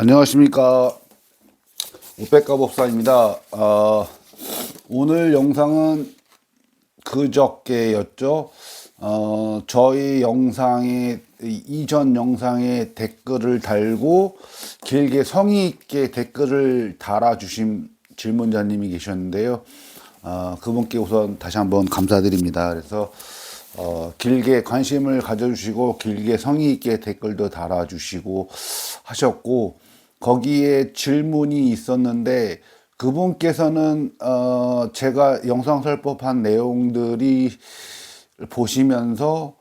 안녕하십니까. 오백가 법사입니다. 오늘 영상은 그저께였죠. 저희 영상에 이전 영상에 댓글을 달고 길게 성의 있게 댓글을 달아주신 질문자님이 계셨는데요. 그분께 우선 다시 한번 감사드립니다. 그래서 길게 관심을 가져주시고 길게 성의 있게 댓글도 달아주시고 하셨고, 거기에 질문이 있었는데 그분께서는 제가 영상 설법한 내용들이 보시면서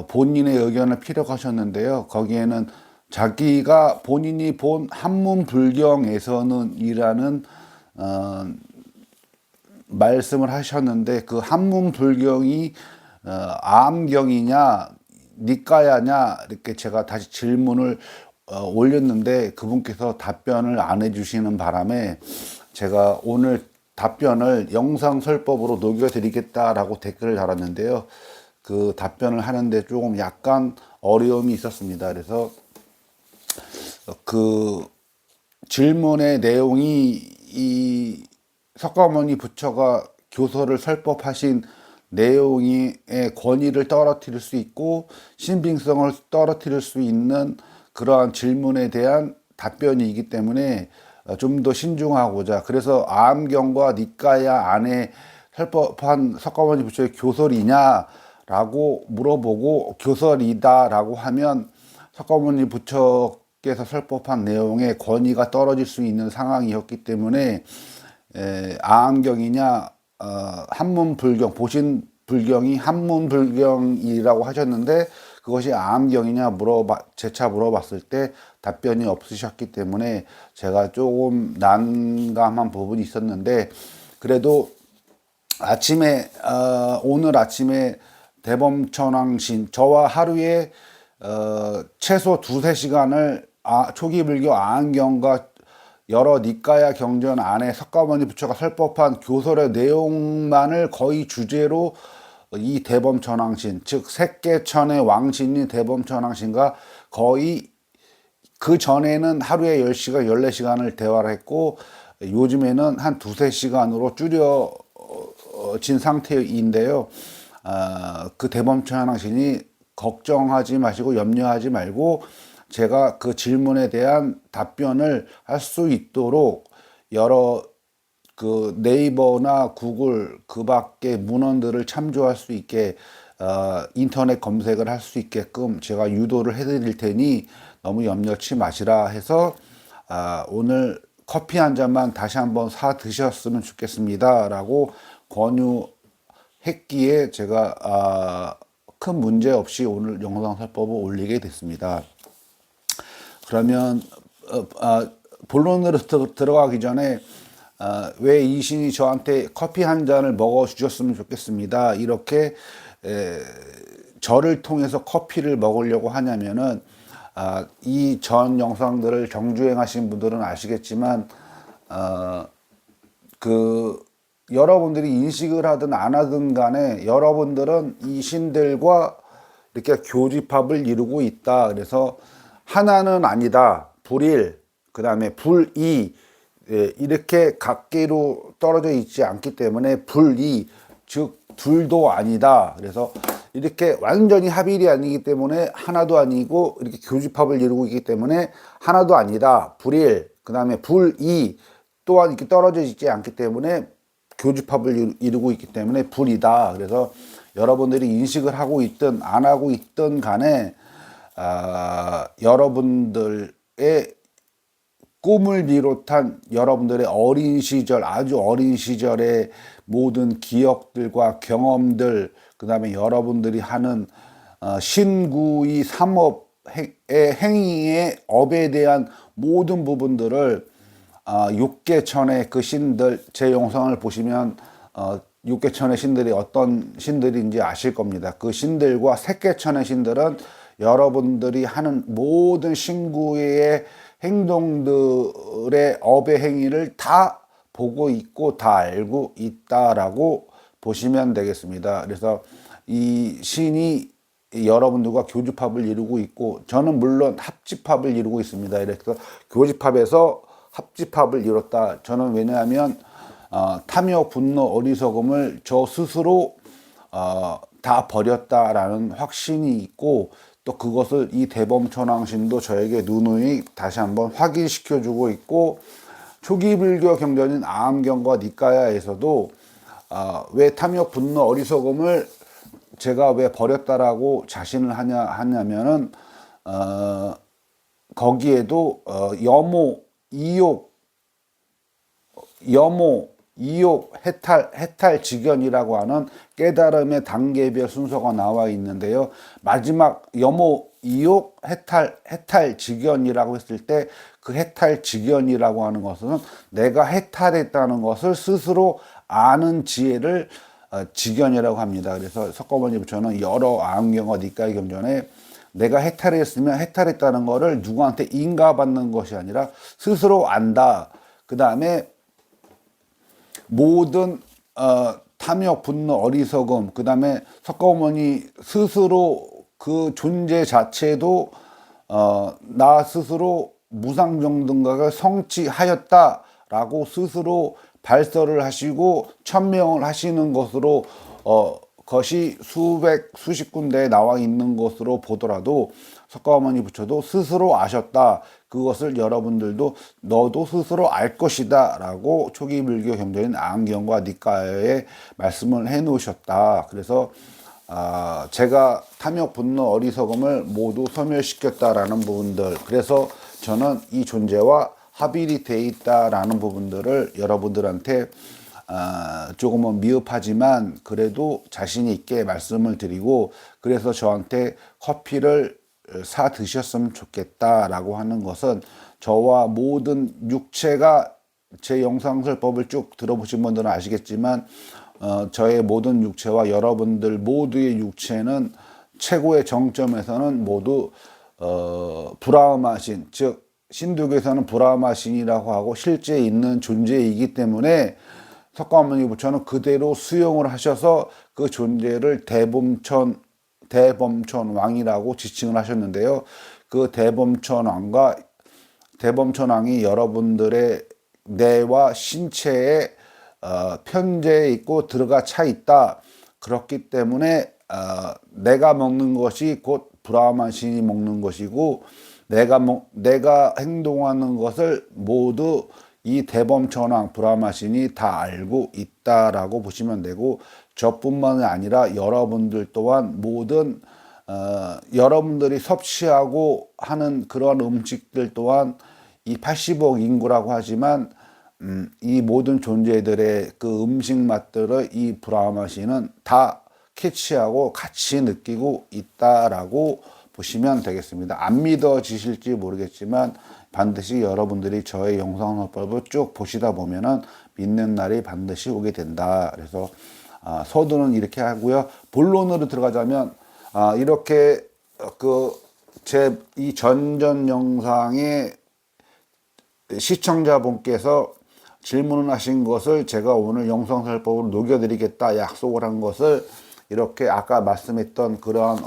본인의 의견을 피력하셨는데요. 거기에는 자기가 본인이 본 한문불경에서는 이라는 말씀을 하셨는데, 그 한문불경이 암경이냐 니까야냐 이렇게 제가 다시 질문을 올렸는데 그분께서 답변을 안 해주시는 바람에 제가 오늘 답변을 영상 설법으로 녹여드리겠다라고 댓글을 달았는데요. 그 답변을 하는데 조금 약간 어려움이 있었습니다. 그래서 그 질문의 내용이 이 석가모니 부처가 교서를 설법하신 내용의 권위를 떨어뜨릴 수 있고 신빙성을 떨어뜨릴 수 있는 그러한 질문에 대한 답변이기 때문에 좀 더 신중하고자, 그래서 암경과 니까야 안에 설법한 석가모니 부처의 교설이냐라고 물어보고 교설이다라고 하면 석가모니 부처께서 설법한 내용의 권위가 떨어질 수 있는 상황이었기 때문에 아암경이냐 한문불경, 보신 불경이 한문불경이라고 하셨는데 그것이 아암경이냐 재차 물어봤을 때 답변이 없으셨기 때문에 제가 조금 난감한 부분이 있었는데, 그래도 아침에 오늘 아침에 대범천왕신, 저와 하루에 최소 2~3시간을 초기 불교 아암경과 여러 니까야 경전 안에 석가모니 부처가 설법한 교설의 내용만을 거의 주제로 이 대범천왕신, 즉 색계천의 왕신인 대범천왕신과 거의 그 전에는 하루에 10시간, 14시간을 대화를 했고 요즘에는 한 2~3시간으로 줄여진 상태인데요. 그 대범천왕신이 걱정하지 마시고 염려하지 말고 제가 그 질문에 대한 답변을 할 수 있도록 여러 그 네이버나 구글 그 밖에 문헌들을 참조할 수 있게 인터넷 검색을 할 수 있게끔 제가 유도를 해드릴 테니 너무 염려치 마시라 해서 오늘 커피 한 잔만 다시 한번 사 드셨으면 좋겠습니다 라고 권유했기에 제가 큰 문제 없이 오늘 영상 설법을 올리게 됐습니다. 그러면 본론으로 들어가기 전에 왜 이 신이 저한테 커피 한 잔을 먹어 주셨으면 좋겠습니다 이렇게 저를 통해서 커피를 먹으려고 하냐면은, 이 전 영상들을 정주행 하신 분들은 아시겠지만 그 여러분들이 인식을 하든 안 하든 간에 여러분들은 이 신들과 이렇게 교집합을 이루고 있다. 그래서 하나는 아니다, 불일, 그 다음에 불이, 이렇게 각기로 떨어져 있지 않기 때문에 불이, 즉 둘도 아니다. 그래서 이렇게 완전히 합일이 아니기 때문에 하나도 아니고 이렇게 교집합을 이루고 있기 때문에 하나도 아니다, 불일, 그 다음에 불이 또한 이렇게 떨어져 있지 않기 때문에 교집합을 이루고 있기 때문에 불이다. 그래서 여러분들이 인식을 하고 있든 안 하고 있든 간에 여러분들의 꿈을 비롯한 여러분들의 어린 시절, 아주 어린 시절의 모든 기억들과 경험들, 그 다음에 여러분들이 하는 신구의 삼업의 행위의 업에 대한 모든 부분들을 육계천의 그 신들, 제 영상을 보시면 육계천의 신들이 어떤 신들인지 아실 겁니다. 그 신들과 색계천의 신들은 여러분들이 하는 모든 신구의 행동들의 업의 행위를 다 보고 있고 다 알고 있다라고 보시면 되겠습니다. 그래서 이 신이 여러분들과 교집합을 이루고 있고, 저는 물론 합집합을 이루고 있습니다. 그래서 교집합에서 합집합을 이뤘다. 저는 왜냐하면 탐욕, 분노, 어리석음을 저 스스로 다 버렸다라는 확신이 있고, 또 그것을 이 대범천왕신도 저에게 누누이 다시 한번 확인시켜주고 있고, 초기 불교 경전인 아함경과 니까야에서도 왜 탐욕, 분노, 어리석음을 제가 왜 버렸다라고 자신을 하냐면은 거기에도 이욕, 해탈, 직연이라고 하는 깨달음의 단계별 순서가 나와 있는데요. 마지막 이욕, 해탈, 직연이라고 했을 때 그 해탈, 직연이라고 하는 것은 내가 해탈했다는 것을 스스로 아는 지혜를 직연이라고 합니다. 그래서 석가모니 부처는 여러 아함경과 니까야 경전에 내가 해탈했으면 해탈했다는 것을 누구한테 인가받는 것이 아니라 스스로 안다. 그 다음에 모든 탐욕, 분노, 어리석음, 그 다음에 석가모니 스스로 그 존재 자체도 나 스스로 무상정등각을 성취하였다라고 스스로 발설을 하시고 천명을 하시는 것으로 것이 수십 군데에 나와 있는 것으로 보더라도 석가모니 부처도 스스로 아셨다. 그것을 여러분들도 너도 스스로 알 것이다 라고 초기 불교 경전인 아함경과 니까야에 말씀을 해 놓으셨다. 그래서 제가 탐욕, 분노, 어리석음을 모두 소멸시켰다라는 부분들, 그래서 저는 이 존재와 합일이 돼 있다라는 부분들을 여러분들한테 조금은 미흡하지만 그래도 자신 있게 말씀을 드리고, 그래서 저한테 커피를 사 드셨으면 좋겠다라고 하는 것은, 저와 모든 육체가, 제 영상설법을 쭉 들어보신 분들은 아시겠지만 저의 모든 육체와 여러분들 모두의 육체는 최고의 정점에서는 모두 브라흐마신, 즉 신두교에서는 브라흐마신이라고 하고 실제 있는 존재이기 때문에 석가모니 부처는 그대로 수용을 하셔서 그 존재를 대범천왕이라고 지칭을 하셨는데요. 그 대범천왕이 여러분들의 뇌와 신체에 편재해 있고 들어가 차 있다. 그렇기 때문에 내가 먹는 것이 곧 브라흐마신이 먹는 것이고, 내가 행동하는 것을 모두 이 대범천왕 브라흐마신이 다 알고 있다라고 보시면 되고, 저뿐만 아니라 여러분들 또한 모든 여러분들이 섭취하고 하는 그런 음식들 또한 이 80억 인구라고 하지만 이 모든 존재들의 그 음식 맛들을 이 브라흐마신은 다 캐치하고 같이 느끼고 있다라고 보시면 되겠습니다. 안 믿어지실지 모르겠지만 반드시 여러분들이 저의 영상설법을 쭉 보시다 보면은 믿는 날이 반드시 오게 된다. 그래서 서두는 이렇게 하고요. 본론으로 들어가자면 이렇게 제 이 전전 영상에 시청자분께서 질문을 하신 것을 제가 오늘 영상설법으로 녹여드리겠다 약속을 한 것을, 이렇게 아까 말씀했던 그러한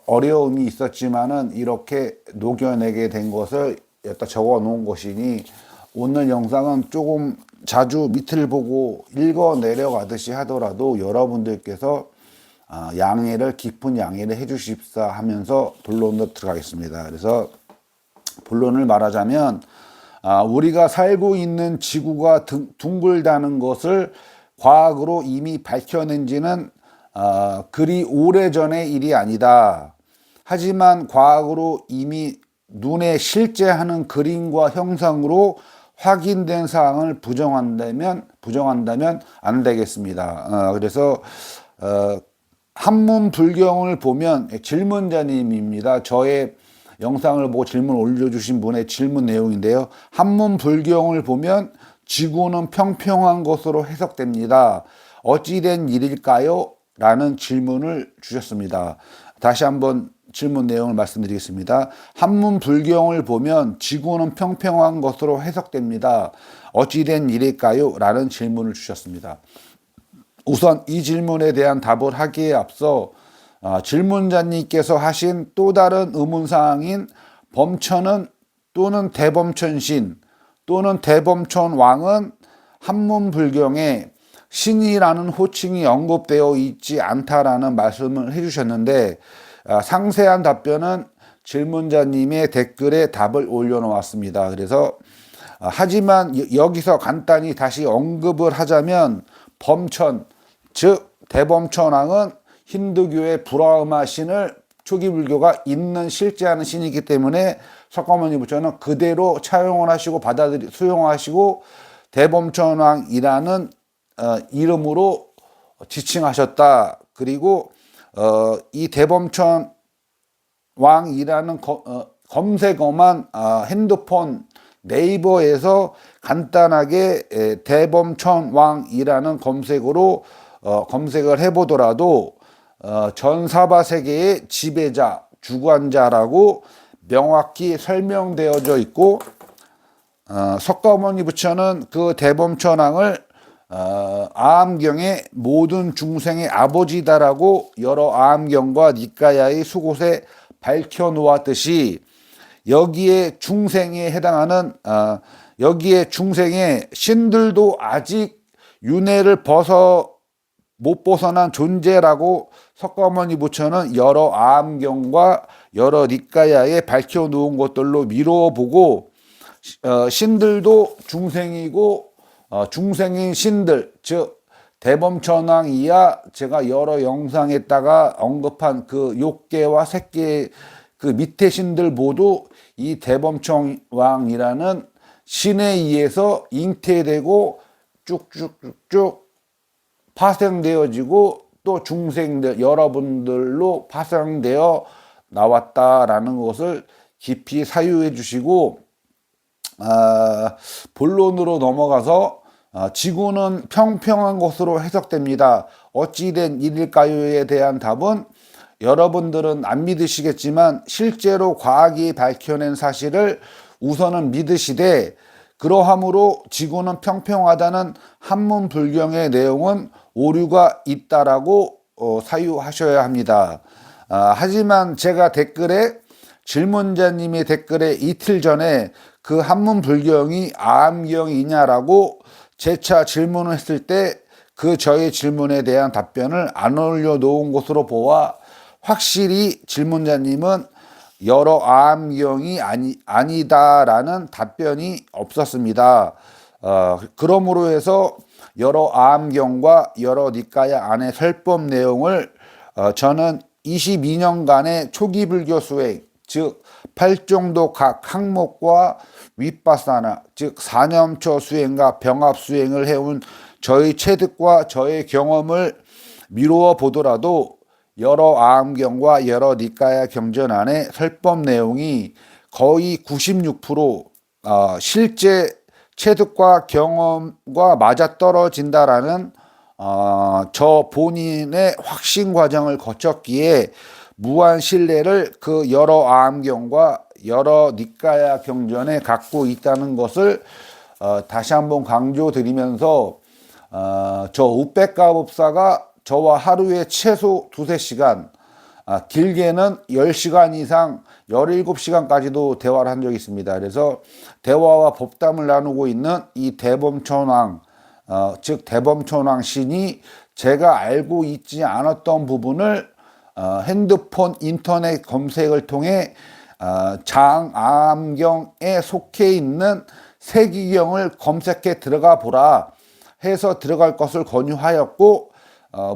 어려움이 있었지만은 이렇게 녹여내게 된 것을 여기다 적어 놓은 것이니, 오늘 영상은 조금 자주 밑을 보고 읽어 내려가듯이 하더라도 여러분들께서 깊은 양해를 해 주십사 하면서 본론으로 들어가겠습니다. 그래서 본론을 말하자면 우리가 살고 있는 지구가 둥글다는 것을 과학으로 이미 밝혀낸 지는 그리 오래전의 일이 아니다. 하지만 과학으로 이미 눈에 실제하는 그림과 형상으로 확인된 사항을 부정한다면 안 되겠습니다. 그래서 한문 불경을 보면, 질문자님입니다. 저의 영상을 보고 질문 올려주신 분의 질문 내용인데요. 한문 불경을 보면 지구는 평평한 것으로 해석됩니다. 어찌된 일일까요? 라는 질문을 주셨습니다. 다시 한번 질문 내용을 말씀드리겠습니다. 한문 불경을 보면 지구는 평평한 것으로 해석됩니다. 어찌된 일일까요? 라는 질문을 주셨습니다. 우선 이 질문에 대한 답을 하기에 앞서 질문자님께서 하신 또 다른 의문사항인 범천은 또는 대범천신 또는 대범천왕은 한문불경에 신이라는 호칭이 언급되어 있지 않다라는 말씀을 해주셨는데, 상세한 답변은 질문자님의 댓글에 답을 올려놓았습니다. 그래서 하지만 여기서 간단히 다시 언급을 하자면 범천, 즉 대범천왕은 힌두교의 브라흐마 신을 초기 불교가 있는 실제하는 신이기 때문에 석가모니 부처는 그대로 차용을 하시고 수용하시고 대범천왕이라는 이름으로 지칭하셨다. 그리고 이 대범천왕이라는 검색어만 핸드폰 네이버에서 간단하게 대범천왕이라는 검색어로 검색을 해보더라도 전사바 세계의 지배자, 주관자라고 명확히 설명되어져 있고, 석가모니 부처는 그 대범천왕을 아함경의 모든 중생의 아버지다라고 여러 아함경과 니까야의 수곳에 밝혀놓았듯이, 여기에 중생에 해당하는 여기에 중생의 신들도 아직 윤회를 못 벗어난 존재라고 석가모니 부처는 여러 아함경과 여러 니까야에 밝혀놓은 것들로 미루어 보고, 신들도 중생이고 중생인 신들, 즉 대범천왕 이하 제가 여러 영상에다가 언급한 그 욕계와 색계 그 밑에 신들 모두 이 대범천왕이라는 신에 의해서 잉태되고 쭉쭉쭉쭉 파생되어지고 또 중생들 여러분들로 파생되어 나왔다라는 것을 깊이 사유해 주시고, 본론으로 넘어가서 지구는 평평한 것으로 해석됩니다. 어찌된 일일까요에 대한 답은 여러분들은 안 믿으시겠지만 실제로 과학이 밝혀낸 사실을 우선은 믿으시되, 그러함으로 지구는 평평하다는 한문 불경의 내용은 오류가 있다라고 사유하셔야 합니다. 하지만 제가 질문자님의 댓글에 이틀 전에 그 한문 불경이 아함경이냐라고 재차 질문을 했을 때 그 저의 질문에 대한 답변을 안 올려놓은 것으로 보아 확실히 질문자님은 여러 아함경이 아니다라는 답변이 없었습니다. 그러므로 해서 여러 아함경과 여러 니까야 안의 설법 내용을 저는 22년간의 초기 불교 수행, 즉 8종도 각 항목과 윗바사나 즉 사념처 수행과 병합 수행을 해온 저의 체득과 저의 경험을 미루어 보더라도 여러 아함경과 여러 니까야 경전 안의 설법 내용이 거의 96% 실제 체득과 경험과 맞아떨어진다라는 저 본인의 확신 과정을 거쳤기에 무한 신뢰를 그 여러 아함경과 여러 니까야 경전에 갖고 있다는 것을 다시 한번 강조드리면서, 저 우백가법사가 저와 하루에 최소 2~3시간, 길게는 10시간 이상 17시간까지도 대화를 한 적이 있습니다. 그래서 대화와 법담을 나누고 있는 이 대범천왕, 즉 대범천왕 신이 제가 알고 있지 않았던 부분을 핸드폰 인터넷 검색을 통해 장아함경에 속해 있는 세기경을 검색해 들어가 보라 해서 들어갈 것을 권유하였고,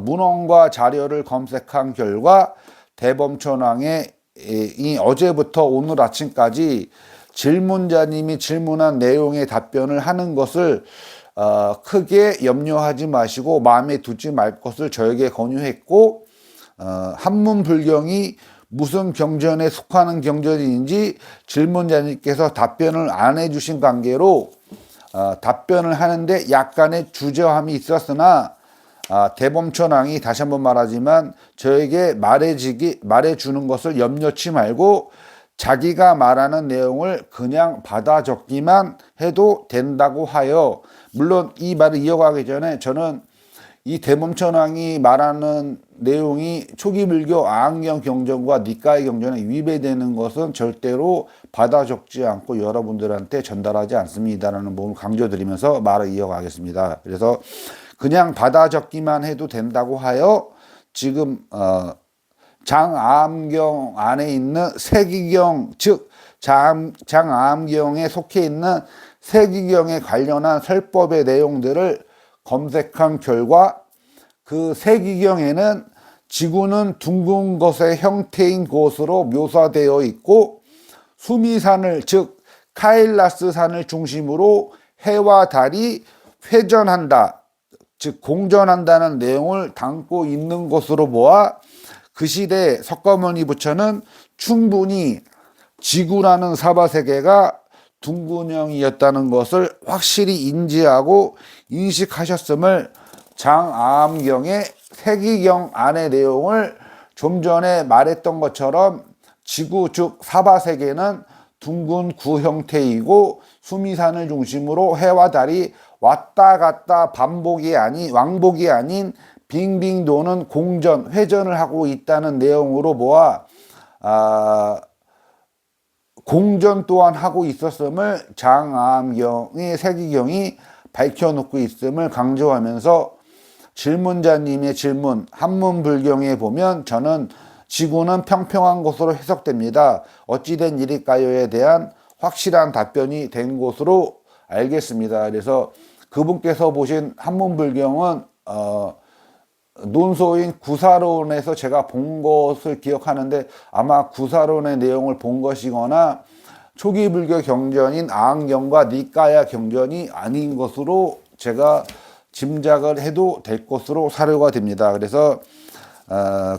문헌과 자료를 검색한 결과 대범천왕의 이 어제부터 오늘 아침까지 질문자님이 질문한 내용의 답변을 하는 것을 크게 염려하지 마시고 마음에 두지 말 것을 저에게 권유했고, 한문 불경이 무슨 경전에 속하는 경전인지 질문자님께서 답변을 안 해주신 관계로 답변을 하는데 약간의 주저함이 있었으나, 대범천왕이 다시 한번 말하지만 저에게 말해주는 것을 염려치 말고 자기가 말하는 내용을 그냥 받아 적기만 해도 된다고 하여, 물론 이 말을 이어가기 전에 저는 이 대범천왕이 말하는 내용이 초기 불교 아항경 경전과 니까의 경전에 위배되는 것은 절대로 받아 적지 않고 여러분들한테 전달하지 않습니다라는 부분을 강조드리면서 말을 이어가겠습니다. 그래서 그냥 받아 적기만 해도 된다고 하여 지금 장암경 안에 있는 세기경, 즉 장암경에 속해 있는 세기경에 관련한 설법의 내용들을 검색한 결과 그 세기경에는 지구는 둥근 것의 형태인 것으로 묘사되어 있고 수미산을 즉 카일라스산을 중심으로 해와 달이 회전한다, 즉 공전한다는 내용을 담고 있는 것으로 보아 그 시대 석가모니 부처는 충분히 지구라는 사바세계가 둥근형이었다는 것을 확실히 인지하고 인식하셨음을 장암경의 세기경 안의 내용을 좀 전에 말했던 것처럼 지구 즉 사바세계는 둥근 구 형태이고 수미산을 중심으로 해와 달이 왔다 갔다 왕복이 아닌 빙빙 도는 공전, 회전을 하고 있다는 내용으로 보아 공전 또한 하고 있었음을 장암경의 세기경이 밝혀놓고 있음을 강조하면서 질문자님의 질문 한문불경에 보면 저는 지구는 평평한 것으로 해석됩니다. 어찌된 일일까요에 대한 확실한 답변이 된 것으로 알겠습니다. 그래서 그분께서 보신 한문불경은 논소인 구사론에서 제가 본 것을 기억하는데 아마 구사론의 내용을 본 것이거나 초기 불교 경전인 아항경과 니까야 경전이 아닌 것으로 제가 짐작을 해도 될 것으로 사료가 됩니다. 그래서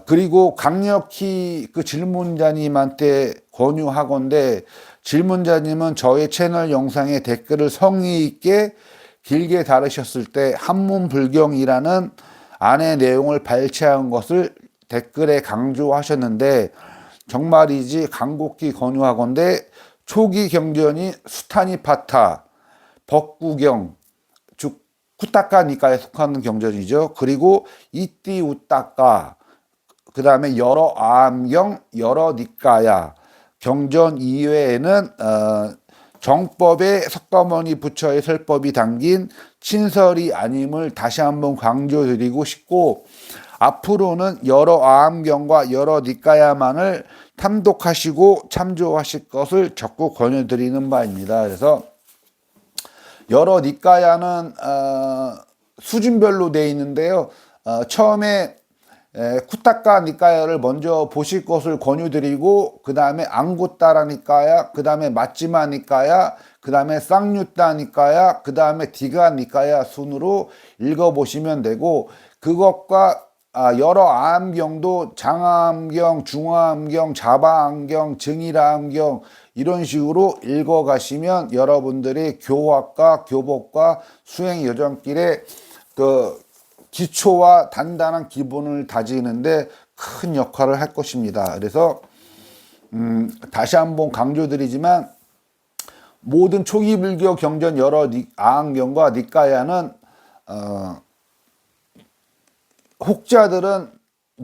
그리고 강력히 그 질문자님한테 권유하건대 질문자님은 저의 채널 영상에 댓글을 성의 있게 길게 다루셨을 때 한문불경이라는 안의 내용을 발췌한 것을 댓글에 강조하셨는데 정말이지 간곡히 권유하건대 초기 경전이 수타니파타, 법구경, 즉 쿠타카 니까에 속하는 경전이죠. 그리고 이띠우따까, 그 다음에 여러 아함경, 여러 니까야 경전 이외에는 정법의 석가모니 부처의 설법이 담긴 친설이 아님을 다시 한번 강조드리고 싶고, 앞으로는 여러 아함경과 여러 니까야만을 탐독하시고 참조하실 것을 적극 권유드리는 바입니다. 그래서 여러 니까야는 수준별로 되어 있는데요. 처음에 쿠타카 니까야를 먼저 보실 것을 권유드리고 그 다음에 앙구따라 니까야, 그 다음에 마찌마 니까야, 그 다음에 쌍유따 니까야, 그 다음에 디가 니까야 순으로 읽어보시면 되고, 그것과 여러 아함경도 장아함경, 중아함경, 자바함경, 증일아함경 이런 식으로 읽어가시면 여러분들의 교학과 교법과 수행 여정길에 그 기초와 단단한 기본을 다지는데 큰 역할을 할 것입니다. 그래서 다시 한번 강조드리지만 모든 초기 불교 경전 여러 아항경과 니까야는 혹자들은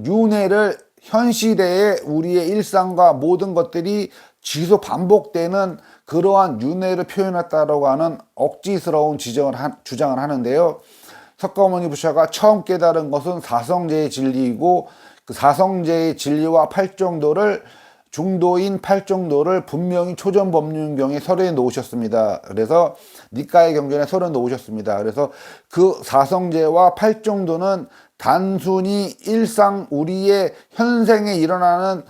윤회를 현 시대의 우리의 일상과 모든 것들이 지속 반복되는 그러한 윤회를 표현했다라고 하는 억지스러운 주장을 하는데요. 석가모니 부처가 처음 깨달은 것은 사성제의 진리이고 그 사성제의 진리와 팔정도를 중도인 팔정도를 분명히 초전법륜경에 서류에 놓으셨습니다. 그래서 니까의 경전에 서류에 놓으셨습니다. 그래서 그 사성제와 팔정도는 단순히 일상 우리의 현생에 일어나는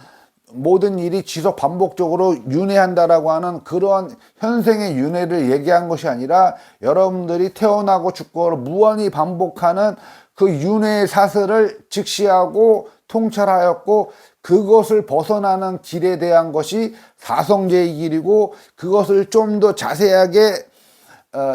모든 일이 지속 반복적으로 윤회한다라고 하는 그러한 현생의 윤회를 얘기한 것이 아니라 여러분들이 태어나고 죽고 무한히 반복하는 그 윤회의 사슬을 직시하고 통찰하였고 그것을 벗어나는 길에 대한 것이 사성제의 길이고 그것을 좀 더 자세하게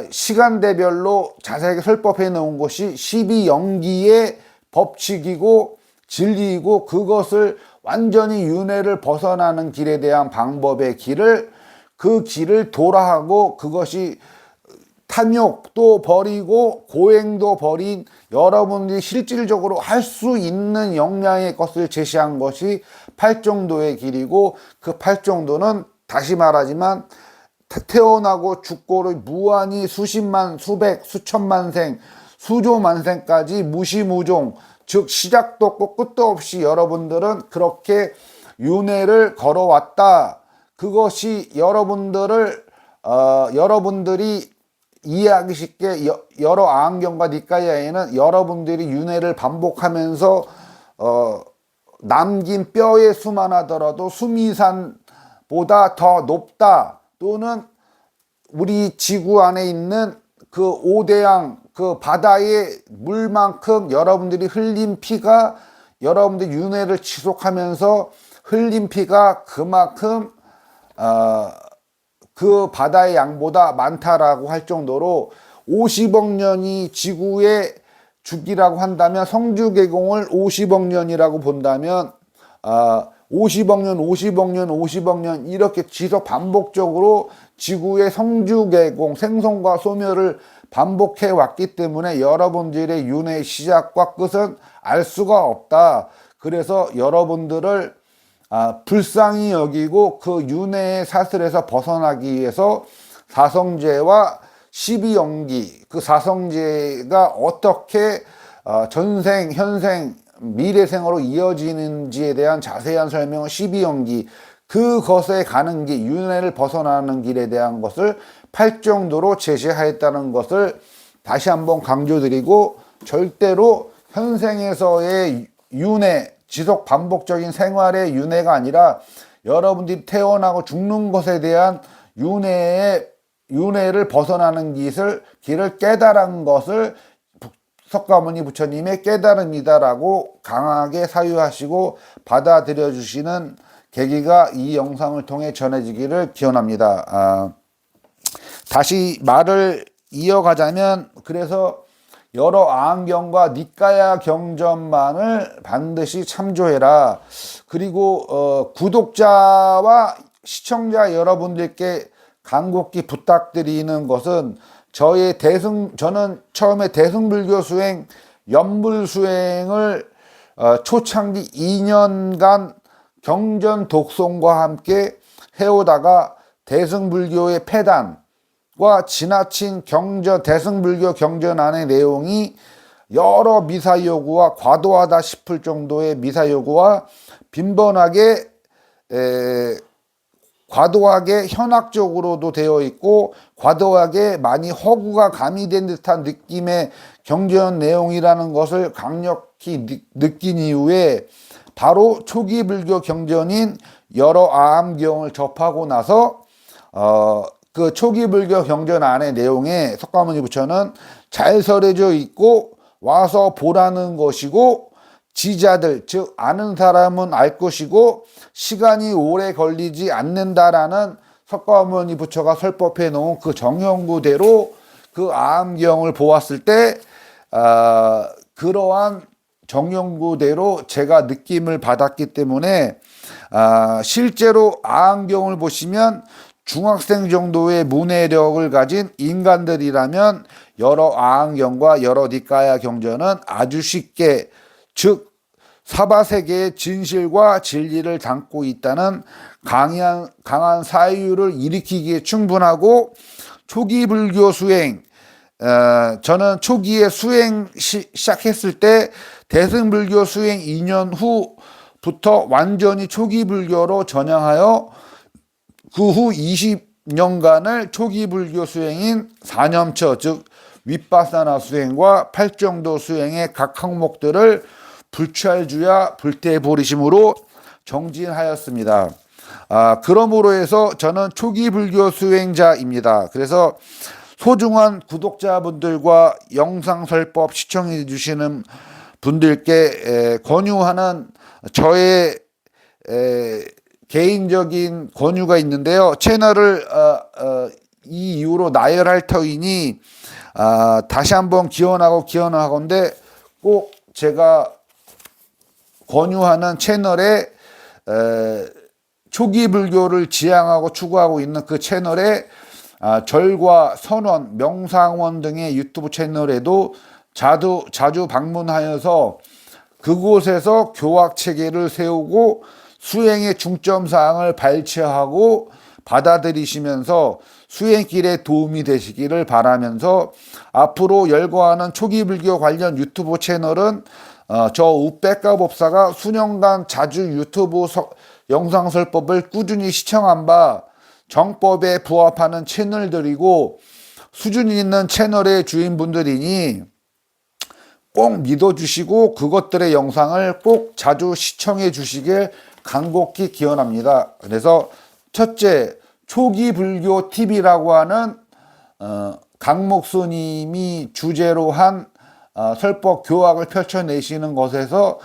시간대별로 자세하게 설법해 놓은 것이 12영기의 법칙이고 진리이고 그것을 완전히 윤회를 벗어나는 길에 대한 방법의 길을 그 길을 도라하고 그것이 탐욕도 버리고 고행도 버린 여러분들이 실질적으로 할 수 있는 역량의 것을 제시한 것이 팔정도의 길이고, 그 팔정도는 다시 말하지만 태어나고 죽고를 무한히 수십만, 수백, 수천만 생, 수조만 생까지 무시무종, 즉 시작도 없고 끝도 없이 여러분들은 그렇게 윤회를 걸어왔다. 그것이 여러분들이 이해하기 쉽게 여러 아한경과 니까야에는 여러분들이 윤회를 반복하면서 남긴 뼈의 수만 하더라도 수미산보다 더 높다, 또는 우리 지구 안에 있는 그 오대양 그 바다의 물만큼 여러분들이 흘린 피가, 여러분들 윤회를 지속하면서 흘린 피가 그만큼 그 바다의 양보다 많다라고 할 정도로 50억 년이 지구의 주기라고 한다면, 성주계공을 50억 년이라고 본다면 50억 년, 50억 년, 50억 년 이렇게 지속 반복적으로 지구의 성주계공, 생성과 소멸을 반복해 왔기 때문에 여러분들의 윤회의 시작과 끝은 알 수가 없다. 그래서 여러분들을 불쌍히 여기고 그 윤회의 사슬에서 벗어나기 위해서 사성제와 12연기, 그 사성제가 어떻게 전생, 현생, 미래생으로 이어지는지에 대한 자세한 설명은 12연기, 그것에 가는 길, 윤회를 벗어나는 길에 대한 것을 팔정도로 제시하였다는 것을 다시 한번 강조드리고, 절대로 현생에서의 윤회, 지속 반복적인 생활의 윤회가 아니라 여러분들이 태어나고 죽는 것에 대한 윤회를 벗어나는 길을 깨달은 것을 석가모니 부처님의 깨달음이다라고 강하게 사유하시고 받아들여 주시는 계기가 이 영상을 통해 전해지기를 기원합니다. 다시 말을 이어가자면, 그래서 여러 아한경과 니까야 경전만을 반드시 참조해라. 그리고 구독자와 시청자 여러분들께 간곡히 부탁드리는 것은, 저는 처음에 대승불교 수행, 연불 수행을 초창기 2년간 경전 독송과 함께 해오다가 대승불교의 폐단과 지나친 대승불교 경전안의 내용이 여러 미사요구와 과도하다 싶을 정도의 미사요구와 빈번하게 과도하게 현학적으로도 되어 있고 과도하게 많이 허구가 가미된 듯한 느낌의 경전 내용이라는 것을 강력히 느낀 이후에, 바로 초기 불교 경전인 여러 아함경을 접하고 나서 그 초기 불교 경전 안의 내용에 석가모니 부처는 잘 설해져 있고 와서 보라는 것이고, 지자들, 즉 아는 사람은 알 것이고 시간이 오래 걸리지 않는다라는 석가모니 부처가 설법해 놓은 그 정형구대로 그 아함경을 보았을 때 그러한 정형구대로 제가 느낌을 받았기 때문에, 실제로 아함경을 보시면 중학생 정도의 문해력을 가진 인간들이라면 여러 아함경과 여러 니까야 경전은 아주 쉽게, 즉 사바세계의 진실과 진리를 담고 있다는 강한 사유를 일으키기에 충분하고, 초기 불교 수행, 저는 초기에 수행 시작했을 때 대승불교 수행 2년 후부터 완전히 초기 불교로 전향하여 그 후 20년간을 초기 불교 수행인 4년처, 즉 윗바사나 수행과 팔정도 수행의 각 항목들을 불찰주야 불태보리심으로 정진하였습니다. 그러므로 해서 저는 초기 불교 수행자입니다. 그래서 소중한 구독자분들과 영상설법 시청해 주시는 분들께 권유하는 저의 개인적인 권유가 있는데요. 채널을 이 이후로 나열할 터이니 다시 한번 기원하건대 꼭 제가 권유하는 채널에 초기 불교를 지향하고 추구하고 있는 그 채널에 절과 선원, 명상원 등의 유튜브 채널에도 자주 방문하여서 그곳에서 교학 체계를 세우고 수행의 중점 사항을 발췌하고 받아들이시면서 수행길에 도움이 되시기를 바라면서 앞으로 열거하는 초기 불교 관련 유튜브 채널은 저 우백가 법사가 수년간 자주 유튜브 영상 설법을 꾸준히 시청한 바 정법에 부합하는 채널들이고 수준 있는 채널의 주인분들이니 꼭 믿어주시고 그것들의 영상을 꼭 자주 시청해 주시길 간곡히 기원합니다. 그래서 첫째, 초기 불교 TV라고 하는 강목수님이 주제로 한 설법 교학을 펼쳐내시는 것에서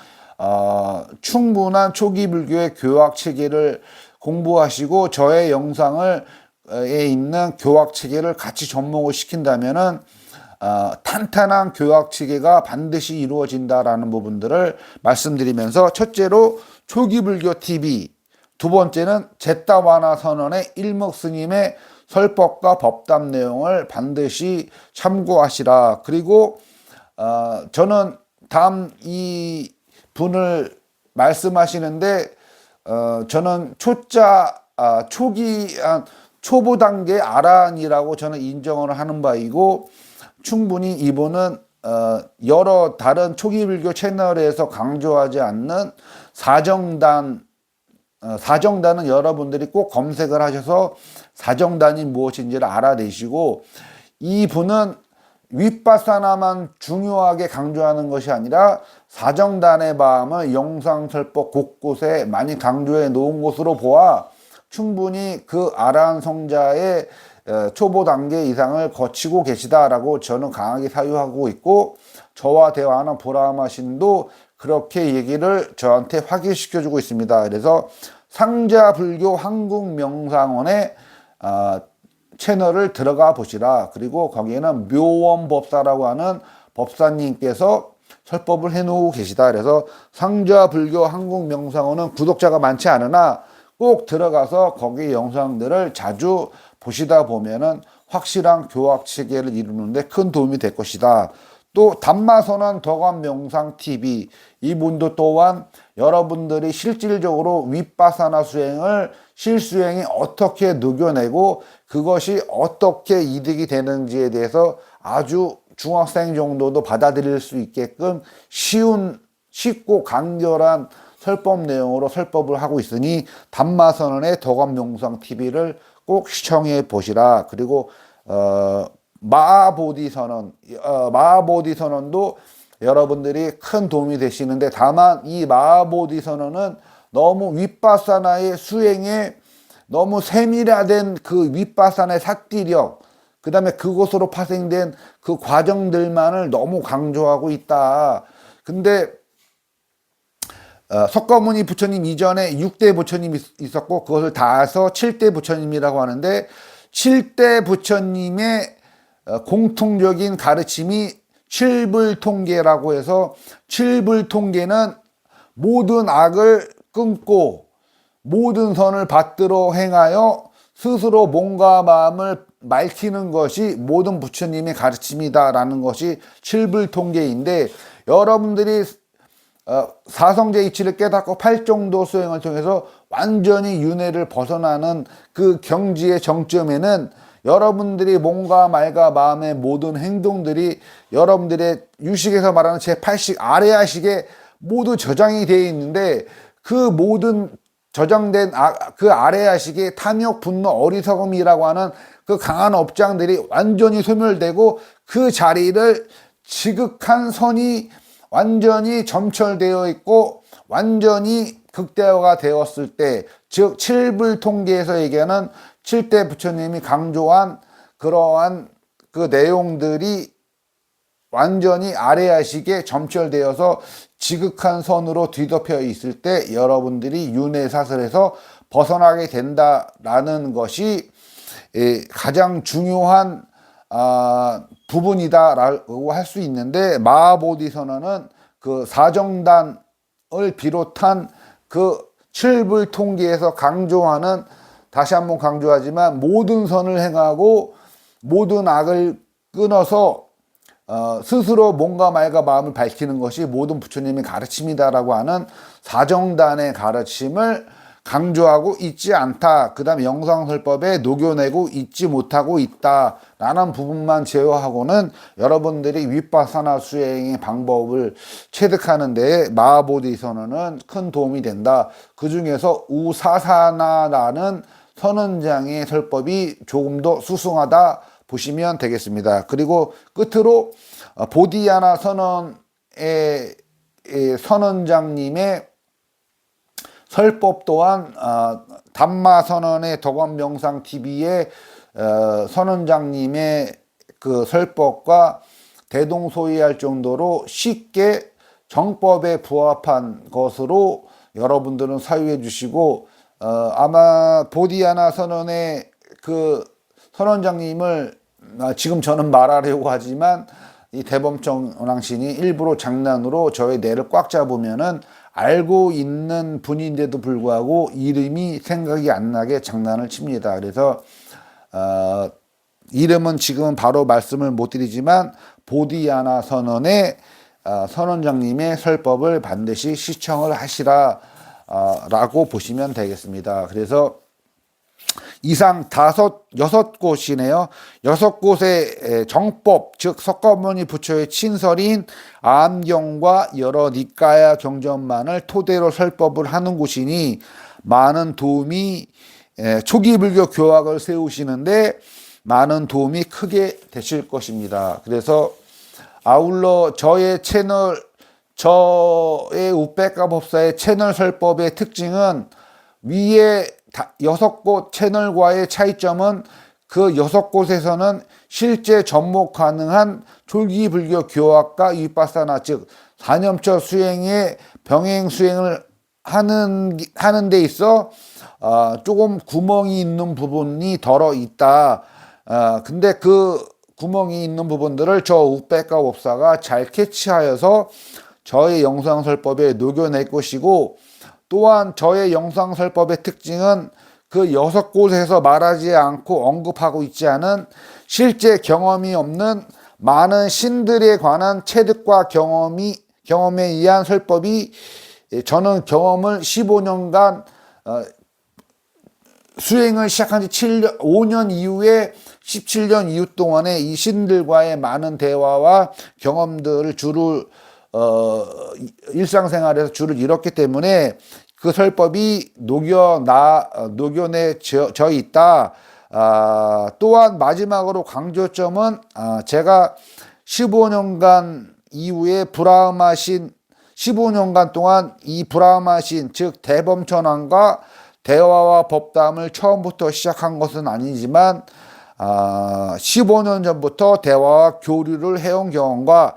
충분한 초기 불교의 교학 체계를 공부하시고 저의 영상을 에 있는 교학 체계를 같이 접목을 시킨다면은 탄탄한 교학 체계가 반드시 이루어진다라는 부분들을 말씀드리면서 첫째로 초기 불교 TV, 두 번째는 제타와나 선언의 일목 스님의 설법과 법담 내용을 반드시 참고하시라. 그리고 저는 다음 이 분을 말씀하시는데 저는 초보 단계 아란이라고 저는 인정을 하는 바이고 충분히 이분은 여러 다른 초기 불교 채널에서 강조하지 않는 사정단은 여러분들이 꼭 검색을 하셔서 사정단이 무엇인지를 알아내시고 이분은 윗바사나만 중요하게 강조하는 것이 아니라 사정단의 마음을 영상설법 곳곳에 많이 강조해 놓은 것으로 보아 충분히 그 아라한 성자의 초보 단계 이상을 거치고 계시다라고 저는 강하게 사유하고 있고 저와 대화하는 보라마 신도 그렇게 얘기를 저한테 확인시켜주고 있습니다. 그래서 상자불교 한국명상원의 채널을 들어가 보시라. 그리고 거기에는 묘원법사라고 하는 법사님께서 설법을 해놓고 계시다. 그래서 상자불교 한국명상원은 구독자가 많지 않으나 꼭 들어가서 거기 영상들을 자주 보시다 보면은 확실한 교학 체계를 이루는데 큰 도움이 될 것이다. 또 담마선언 덕암명상TV 이분도 또한 여러분들이 실질적으로 윗바사나 수행을 실수행에 어떻게 녹여내고 그것이 어떻게 이득이 되는지에 대해서 아주 중학생 정도도 받아들일 수 있게끔 쉽고 간결한 설법 내용으로 설법을 하고 있으니 담마선언의 덕암명상TV를 꼭 시청해 보시라. 그리고 마하보디선언도 여러분들이 큰 도움이 되시는데 다만 이 마하보디선언은 너무 윗바사나의 수행에 너무 세밀화된 그 윗바사나의 삭디력 그 다음에 그곳으로 파생된 그 과정들만을 너무 강조하고 있다. 근데 석가모니 부처님 이전에 6대 부처님이 있었고 그것을 다 해서 7대 부처님이라고 하는데 7대 부처님의 공통적인 가르침이 칠불통계라고 해서 칠불통계는 모든 악을 끊고 모든 선을 받들어 행하여 스스로 몸과 마음을 맑히는 것이 모든 부처님의 가르침이다라는 것이 칠불통계인데 여러분들이 사성제 이치를 깨닫고 팔정도 수행을 통해서 완전히 윤회를 벗어나는 그 경지의 정점에는 여러분들이 몸과 말과 마음의 모든 행동들이 여러분들의 유식에서 말하는 제8식 아레아식에 모두 저장이 되어 있는데 그 모든 저장된 그 아레아식의 탐욕, 분노, 어리석음이라고 하는 그 강한 업장들이 완전히 소멸되고 그 자리를 지극한 선이 완전히 점철되어 있고 완전히 극대화가 되었을 때, 즉 칠불통계에서 얘기하는 7대 부처님이 강조한 그러한 그 내용들이 완전히 아레아식에 점철되어서 지극한 선으로 뒤덮여 있을 때 여러분들이 윤회사슬에서 벗어나게 된다라는 것이 가장 중요한 부분이다라고 할 수 있는데 마하보디선언은 그 사정단을 비롯한 그 칠불통계에서 강조하는 다시 한번 강조하지만 모든 선을 행하고 모든 악을 끊어서 스스로 몸과 말과 마음을 밝히는 것이 모든 부처님의 가르침이다라고 하는 사정단의 가르침을 강조하고 있지 않다. 그 다음에 영상설법에 녹여내고 있지 못하고 있다라는 부분만 제외하고는 여러분들이 윗바사나 수행의 방법을 체득하는 데에 마하보디선언은 큰 도움이 된다. 그 중에서 우사사나라는 선언장의 설법이 조금 더 수승하다 보시면 되겠습니다. 그리고 끝으로 보디야나 선언의 선언장님의 설법 또한 담마선언의 덕원명상TV의 선언장님의 그 설법과 대동소이할 정도로 쉽게 정법에 부합한 것으로 여러분들은 사유해 주시고 아마 보디야나 선언의 그 선언장님을 지금 저는 말하려고 하지만 이 대범청왕신이 일부러 장난으로 저의 뇌를 꽉 잡으면은 알고 있는 분인데도 불구하고 이름이 생각이 안 나게 장난을 칩니다. 그래서 이름은 지금 바로 말씀을 못 드리지만 보디야나 선언의 선언장님의 설법을 반드시 시청을 하시라 라고 보시면 되겠습니다. 그래서 이상 여섯 곳이네요. 6곳의 정법, 즉 석가모니 부처의 친설인 암경과 여러 니까야 경전만을 토대로 설법을 하는 곳이니 많은 도움이 초기 불교 교학을 세우시는데 많은 도움이 크게 되실 것입니다. 그래서 아울러 저의 우백가 법사의 채널 설법의 특징은 위에 6곳 채널과의 차이점은 그 6곳에서는 실제 접목 가능한 졸기 불교 교학과 윗바사나 즉 사념처 수행의 병행 수행을 하는 데 있어 조금 구멍이 있는 부분이 덜어 있다. 근데 그 구멍이 있는 부분들을 저 우백가 법사가 잘 캐치하여서 저의 영상설법에 녹여낼 것이고, 또한 저의 영상설법의 특징은 그 6곳에서 말하지 않고 언급하고 있지 않은 실제 경험이 없는 많은 신들에 관한 체득과 경험에 의한 설법이, 저는 경험을 15년간 수행을 시작한 지 5년 이후에 17년 이후 동안에 이 신들과의 많은 대화와 경험들을 일상생활에서 주를 이뤘기 때문에 그 설법이 녹여내져 있다. 또한 마지막으로 강조점은 제가 15년간 이후에 15년간 동안 이 브라마신 즉 대범천왕과 대화와 법담을 처음부터 시작한 것은 아니지만 15년 전부터 대화와 교류를 해온 경험과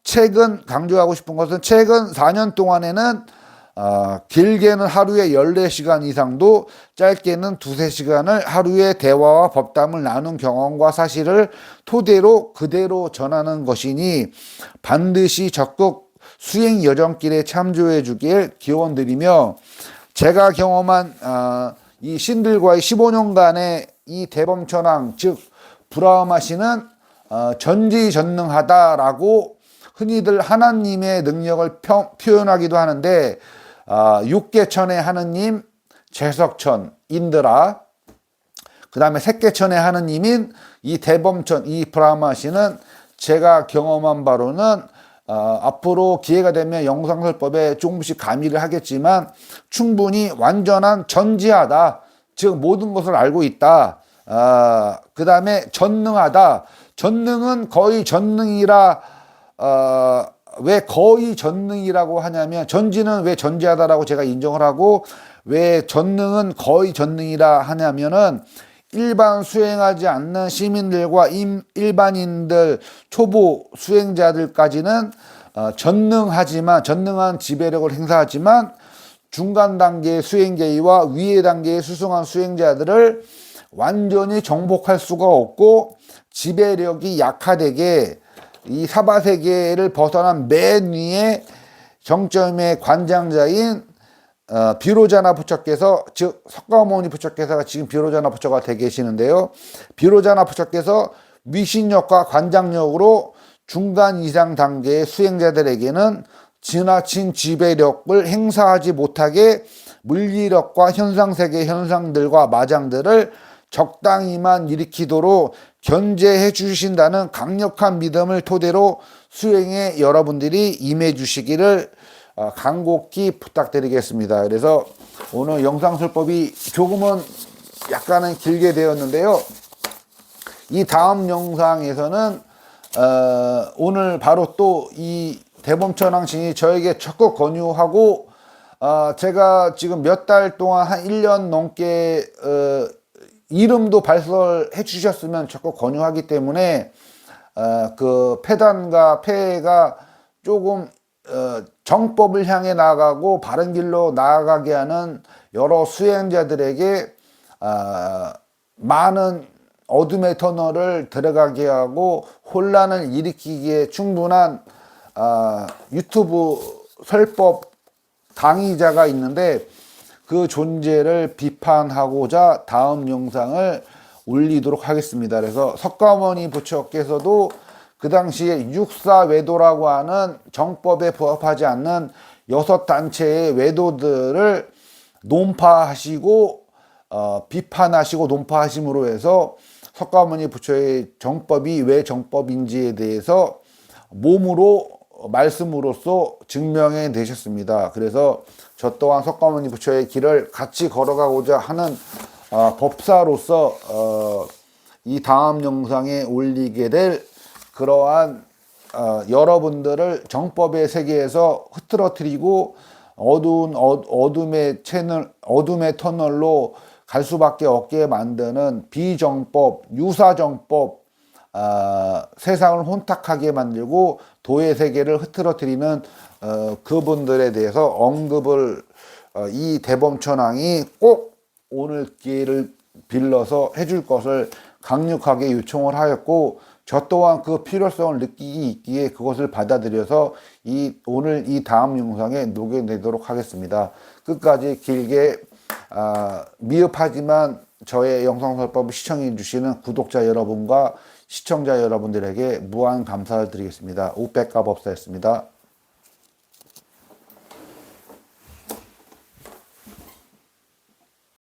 최근 강조하고 싶은 것은 최근 4년 동안에는 길게는 하루에 14시간 이상도 짧게는 2-3시간을 하루에 대화와 법담을 나눈 경험과 사실을 토대로 그대로 전하는 것이니 반드시 적극 수행 여정길에 참조해 주길 기원드리며, 제가 경험한 이 신들과의 15년간의 이 대범천왕 즉 브라마신은 전지전능하다라고 흔히들 하나님의 능력을 표현하기도 하는데, 육계천의 하느님 제석천 인드라, 그 다음에 색계천의 하느님인 이 대범천 이 브라마신은 제가 경험한 바로는 앞으로 기회가 되면 영상설법에 조금씩 가미를 하겠지만 충분히 완전한 전지하다, 즉 모든 것을 알고 있다. 그 다음에 전능하다. 전능은 거의 전능이라, 왜 거의 전능이라고 하냐면, 전지는 왜 전지하다라고 제가 인정을 하고 왜 전능은 거의 전능이라 하냐면은 일반 수행하지 않는 시민들과 일반인들 초보 수행자들까지는 전능한 지배력을 행사하지만 중간 단계의 수행자와 위에 단계의 수승한 수행자들을 완전히 정복할 수가 없고 지배력이 약화되게 이 사바세계를 벗어난 맨 위에 정점의 관장자인 비로자나 부처께서, 즉 석가모니 부처께서가 지금 비로자나 부처가 되 계시는데요. 비로자나 부처께서 위신력과 관장력으로 중간 이상 단계의 수행자들에게는 지나친 지배력을 행사하지 못하게 물리력과 현상세계 현상들과 마장들을 적당히만 일으키도록 견제해 주신다는 강력한 믿음을 토대로 수행에 여러분들이 임해 주시기를 간곡히 부탁드리겠습니다. 그래서 오늘 영상설법이 조금은 약간은 길게 되었는데요. 이 다음 영상에서는 오늘 바로 또 이 대범천왕신이 저에게 적극 권유하고, 제가 지금 몇 달 동안 한 1년 넘게 이름도 발설해 주셨으면 적극 권유하기 때문에 그 폐단과 폐해가 조금 정법을 향해 나아가고 바른 길로 나아가게 하는 여러 수행자들에게 많은 어둠의 터널을 들어가게 하고 혼란을 일으키기에 충분한 유튜브 설법 강의자가 있는데, 그 존재를 비판하고자 다음 영상을 올리도록 하겠습니다. 그래서 석가모니 부처께서도 그 당시에 육사외도라고 하는 정법에 부합하지 않는 6단체의 외도들을 논파하시고 비판하시고 논파하심으로 해서 석가모니 부처의 정법이 왜 정법인지에 대해서 몸으로 말씀으로써 증명해 내셨습니다. 그래서 저 또한 석가모니 부처의 길을 같이 걸어가고자 하는 법사로서 이 다음 영상에 올리게 될 그러한 여러분들을 정법의 세계에서 흐트러뜨리고 어둠의 터널로 갈 수밖에 없게 만드는 비정법, 유사정법, 세상을 혼탁하게 만들고 도의 세계를 흐트러뜨리는 그분들에 대해서 언급을 이 대범천왕이 꼭 오늘 기회를 빌려서 해줄 것을 강력하게 요청을 하였고, 저 또한 그 필요성을 느끼기 있기에 그것을 받아들여서 오늘 이 다음 영상에 녹여내도록 하겠습니다. 끝까지 길게 미흡하지만 저의 영상설법을 시청해 주시는 구독자 여러분과 시청자 여러분들에게 무한 감사를 드리겠습니다. 우백가 법사였습니다.